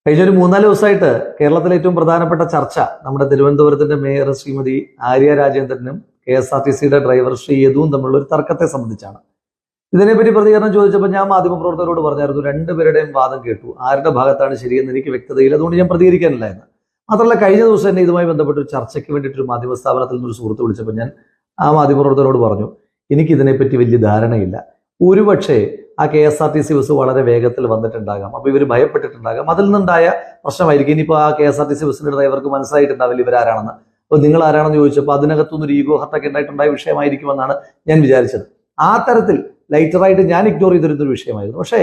കഴിഞ്ഞ ഒരു 3-4 ദിവസമായിട്ട് കേരളത്തിലെ ഏറ്റവും പ്രധാനപ്പെട്ട ചർച്ച നമ്മുടെ തിരുവനന്തപുരത്തിന്റെ മേയർ ശ്രീമതി ആര്യ രാജേന്ദ്രനും KSRTCയുടെ ഡ്രൈവർ ശ്രീ യദുവും തമ്മിലുള്ള ഒരു തർക്കത്തെ സംബന്ധിച്ചാണ്. ഇതിനെപ്പറ്റി പ്രതികരണം ചോദിച്ചപ്പോൾ ഞാൻ മാധ്യമപ്രവർത്തകരോട് പറഞ്ഞായിരുന്നു, രണ്ടുപേരുടെയും വാദം കേട്ടു, ആരുടെ ഭാഗത്താണ് ശരിയെന്ന് എനിക്ക് വ്യക്തതയില്ല, അതുകൊണ്ട് ഞാൻ പ്രതികരിക്കാനില്ല എന്ന്. മാത്രമല്ല, കഴിഞ്ഞ ദിവസം തന്നെ ഇതുമായി ബന്ധപ്പെട്ട ഒരു ചർച്ചയ്ക്ക് വേണ്ടിയിട്ടൊരു മാധ്യമ സ്ഥാപനത്തിൽ നിന്നൊരു സുഹൃത്ത് വിളിച്ചപ്പോൾ ഞാൻ ആ മാധ്യമപ്രവർത്തകരോട് പറഞ്ഞു, എനിക്കിതിനെപ്പറ്റി വലിയ ധാരണയില്ല. ഒരുപക്ഷെ ആ KSRTC ബസ് വളരെ വേഗത്തിൽ വന്നിട്ടുണ്ടാകാം, അപ്പൊ ഇവർ ഭയപ്പെട്ടിട്ടുണ്ടാകാം, അതിൽ നിന്നുണ്ടായ പ്രശ്നമായിരിക്കും. ഇനിയിപ്പോൾ ആ KSRTC ബസ്സിന്റെ ഡ്രൈവർക്ക് മനസ്സിലായിട്ടുണ്ടാവില്ല ഇവരാരാണെന്ന്. അപ്പോൾ നിങ്ങൾ ആരാണെന്ന് ചോദിച്ചപ്പോൾ അതിനകത്തുനിന്നൊരു ഈഗോ ഹർട്ടൊക്കെ ഉണ്ടായിട്ടുണ്ടായ വിഷയമായിരിക്കുമെന്നാണ് ഞാൻ വിചാരിച്ചത്. ആ തരത്തിൽ ലൈറ്ററായിട്ട് ഞാൻ ഇഗ്നോർ ചെയ്തിരുന്നൊരു വിഷയമായിരുന്നു. പക്ഷേ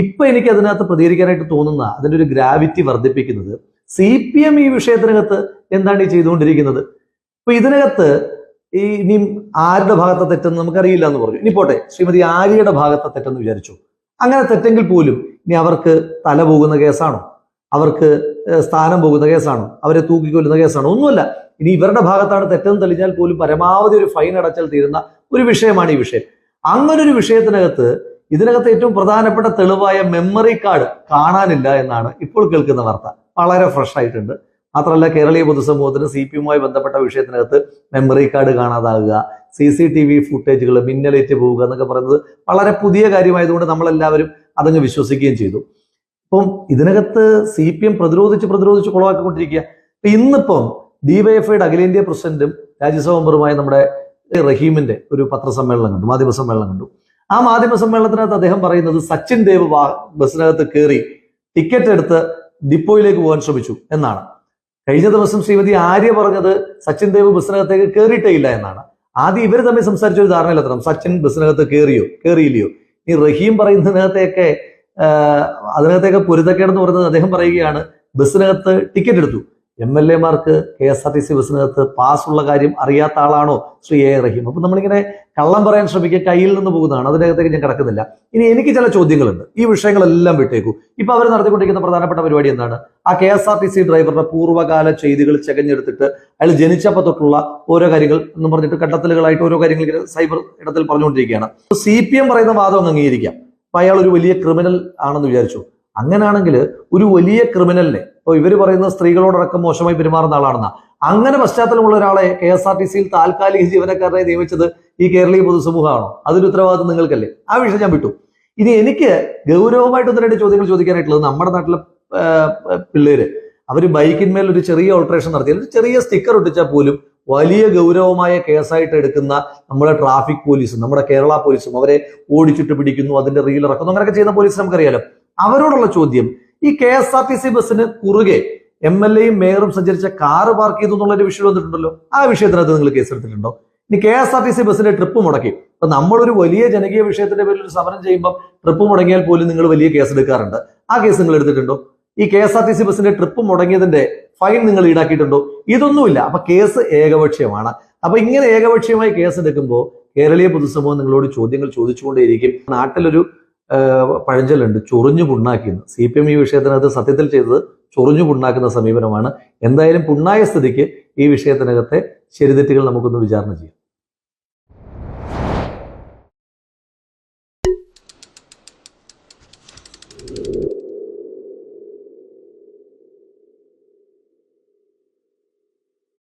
ഇപ്പൊ എനിക്ക് അതിനകത്ത് പ്രതികരിക്കാനായിട്ട് തോന്നുന്ന അതിന്റെ ഒരു ഗ്രാവിറ്റി വർദ്ധിപ്പിക്കുന്നത് CPM ഈ വിഷയത്തിനകത്ത് എന്താണ് ഈ ചെയ്തുകൊണ്ടിരിക്കുന്നത്. ഇപ്പൊ ഇതിനകത്ത് ഇനിയും ആരുടെ ഭാഗത്തെ തെറ്റെന്ന് നമുക്കറിയില്ല എന്ന് പറഞ്ഞു. ഇനി പോട്ടെ, ശ്രീമതി ആര്യയുടെ ഭാഗത്തെ തെറ്റെന്ന് വിചാരിച്ചു. അങ്ങനെ തെറ്റെങ്കിൽ പോലും ഇനി അവർക്ക് തല പോകുന്ന കേസാണോ, അവർക്ക് സ്ഥാനം പോകുന്ന കേസാണോ, അവരെ തൂക്കിക്കൊല്ലുന്ന കേസാണോ? ഒന്നുമല്ല. ഇനി ഇവരുടെ ഭാഗത്താണ് തെറ്റെന്ന് തെളിഞ്ഞാൽ പോലും പരമാവധി ഒരു ഫൈൻ അടച്ചാൽ തീരുന്ന ഒരു വിഷയമാണ് ഈ വിഷയം. അങ്ങനൊരു വിഷയത്തിനകത്ത് ഇതിനകത്ത് ഏറ്റവും പ്രധാനപ്പെട്ട തെളിവായ മെമ്മറി കാർഡ് കാണാനില്ല എന്നാണ് ഇപ്പോൾ കേൾക്കുന്ന വാർത്ത. വളരെ ഫ്രഷ് ആയിട്ടുണ്ട്. മാത്രമല്ല, കേരളീയ പൊതുസമൂഹത്തിന് CPMുമായി ബന്ധപ്പെട്ട വിഷയത്തിനകത്ത് മെമ്മറി കാർഡ് കാണാതാകുക, CCTV ഫുട്ടേജുകൾ മിന്നലേറ്റ് പോവുക എന്നൊക്കെ പറയുന്നത് വളരെ പുതിയ കാര്യമായതുകൊണ്ട് നമ്മളെല്ലാവരും അതങ്ങ് വിശ്വസിക്കുകയും ചെയ്തു. അപ്പം ഇതിനകത്ത് CPM പ്രതിരോധിച്ച് കുളവാക്കിക്കൊണ്ടിരിക്കുക. ഇന്നിപ്പം DYFIയുടെ അഖിലേന്ത്യാ പ്രസിഡന്റും രാജ്യസഭാ മെമ്പറുമായ നമ്മുടെ റഹീമിന്റെ ഒരു പത്രസമ്മേളനം കണ്ടു, മാധ്യമ സമ്മേളനം കണ്ടു. ആ മാധ്യമ സമ്മേളനത്തിനകത്ത് അദ്ദേഹം പറയുന്നത് സച്ചിൻ ദേവ് ബസ്സിനകത്ത് കയറി ടിക്കറ്റ് എടുത്ത് ഡിപ്പോയിലേക്ക് പോകാൻ ശ്രമിച്ചു എന്നാണ്. കഴിഞ്ഞ ദിവസം ശ്രീമതി ആര്യ പറഞ്ഞത് സച്ചിൻ ദേവ് ബസ്സിനകത്തേക്ക് കയറിയിട്ടേ ഇല്ല എന്നാണ്. ആദ്യം ഇവർ തമ്മിൽ സംസാരിച്ച ഒരു ധാരണയിലെത്തണം, സച്ചിൻ ബസ്സിനകത്ത് കയറിയില്ലയോ. ഈ റഹീം പറയുന്നതിനകത്തേക്ക് അതിനകത്തേക്ക് പൊരുത്തക്കേടെന്ന് പറയുന്നത് അദ്ദേഹം പറയുകയാണ്, ബസ്സിനകത്ത് ടിക്കറ്റ് എടുത്തു. MLA-മാർക്ക് KSRTC ബസ്സിനകത്ത് പാസ് ഉള്ള കാര്യം അറിയാത്ത ആളാണോ ശ്രീ A റഹീം? അപ്പൊ നമ്മളിങ്ങനെ കള്ളം പറയാൻ ശ്രമിക്കുക, കയ്യിൽ നിന്ന് പോകുന്നതാണ്. അതിനകത്തേക്ക് ഞാൻ കിടക്കുന്നില്ല. ഇനി എനിക്ക് ചില ചോദ്യങ്ങളുണ്ട്. ഈ വിഷയങ്ങളെല്ലാം വിട്ടേക്കൂ. ഇപ്പൊ അവർ നടത്തിക്കൊണ്ടിരിക്കുന്ന പ്രധാനപ്പെട്ട പരിപാടി എന്താണ്? ആ KSRTC ഡ്രൈവറുടെ പൂർവ്വകാല ചെയ്തികൾ ചെകഞ്ഞെടുത്തിട്ട് അയാൾ ജനിച്ചപ്പോൾ തൊട്ടുള്ള ഓരോ കാര്യങ്ങൾ എന്ന് പറഞ്ഞിട്ട് കണ്ടെത്തലുകളായിട്ട് ഓരോ കാര്യങ്ങൾ ഇങ്ങനെ സൈബർ ഇടത്തിൽ പറഞ്ഞുകൊണ്ടിരിക്കുകയാണ്. CPM പറയുന്ന വാദം അങ്ങ് അംഗീകരിക്കാം. അപ്പൊ അയാൾ ഒരു വലിയ ക്രിമിനൽ ആണെന്ന് വിചാരിച്ചു. അങ്ങനെയാണെങ്കിൽ ഒരു വലിയ ക്രിമിനലിനെ, ഇപ്പോൾ ഇവർ പറയുന്ന സ്ത്രീകളോടടക്കം മോശമായി പെരുമാറുന്ന ആളാണെന്ന, അങ്ങനെ പശ്ചാത്തലമുള്ള ഒരാളെ KSRTCയിൽ താൽക്കാലിക ജീവനക്കാരനെ നിയമിച്ചത് ഈ കേരളീയ പൊതുസമൂഹമാണോ? അതിന് ഉത്തരവാദിത്വം നിങ്ങൾക്കല്ലേ? ആ വിഷയം ഞാൻ വിട്ടു. ഇനി എനിക്ക് ഗൗരവമായിട്ട് ഒന്ന് രണ്ട് ചോദ്യങ്ങൾ ചോദിക്കാനായിട്ടുള്ളത്, നമ്മുടെ നാട്ടിലെ പിള്ളേര് അവര് ബൈക്കിന്മേൽ ഒരു ചെറിയ ഓൾട്രേഷൻ നടത്തിയാൽ, ഒരു ചെറിയ സ്റ്റിക്കർ ഒട്ടിച്ചാൽ പോലും വലിയ ഗൗരവമായ കേസായിട്ട് എടുക്കുന്ന നമ്മുടെ ട്രാഫിക് പോലീസും നമ്മുടെ കേരള പോലീസും അവരെ ഓടിച്ചിട്ട് പിടിക്കുന്നു, അതിന്റെ റീൽ ഇറക്കുന്നു, അങ്ങനെയൊക്കെ ചെയ്യുന്ന പോലീസ് നമുക്കറിയാലോ. അവരോടുള്ള ചോദ്യം, ഈ KSRTC ബസ്സിന് കുറുകെ MLA-യും മേയറും സഞ്ചരിച്ച കാറ് പാർക്ക് ചെയ്തു എന്നുള്ളൊരു വിഷയം വന്നിട്ടുണ്ടല്ലോ. ആ വിഷയത്തിനകത്ത് നിങ്ങൾ കേസെടുത്തിട്ടുണ്ടോ? ഇനി KSRTC ബസ്സിന്റെ ട്രിപ്പ് മുടക്കി. അപ്പൊ നമ്മളൊരു വലിയ ജനകീയ വിഷയത്തിന്റെ പേരിൽ ഒരു സമരം ചെയ്യുമ്പോൾ ട്രിപ്പ് മുടങ്ങിയാൽ പോലും നിങ്ങൾ വലിയ കേസ് എടുക്കാറുണ്ട്. ആ കേസ് നിങ്ങൾ എടുത്തിട്ടുണ്ടോ? ഈ KSRTC ബസ്സിന്റെ ട്രിപ്പ് മുടങ്ങിയതിന്റെ ഫൈൻ നിങ്ങൾ ഈടാക്കിയിട്ടുണ്ടോ? ഇതൊന്നുമില്ല. അപ്പൊ കേസ് ഏകപക്ഷീയമാണ്. അപ്പൊ ഇങ്ങനെ ഏകപക്ഷീയമായി കേസ് എടുക്കുമ്പോൾ കേരളീയ പൊതുസമൂഹം നിങ്ങളോട് ചോദ്യങ്ങൾ ചോദിച്ചുകൊണ്ടേയിരിക്കും. നാട്ടിലൊരു പഴഞ്ചൊല്ലുണ്ട്, ചൊറിഞ്ഞു പുണ്ണാക്കിയെന്ന്. CPM ഈ വിഷയത്തിനകത്ത് സത്യത്തിൽ ചെയ്തത് ചൊറിഞ്ഞു പുണ്ണാക്കുന്ന സമീപനമാണ്. എന്തായാലും പുണ്ണായ സ്ഥിതിക്ക് ഈ വിഷയത്തിനകത്തെ ശരിതെറ്റുകൾ നമുക്കൊന്ന് വിചാരണ ചെയ്യാം.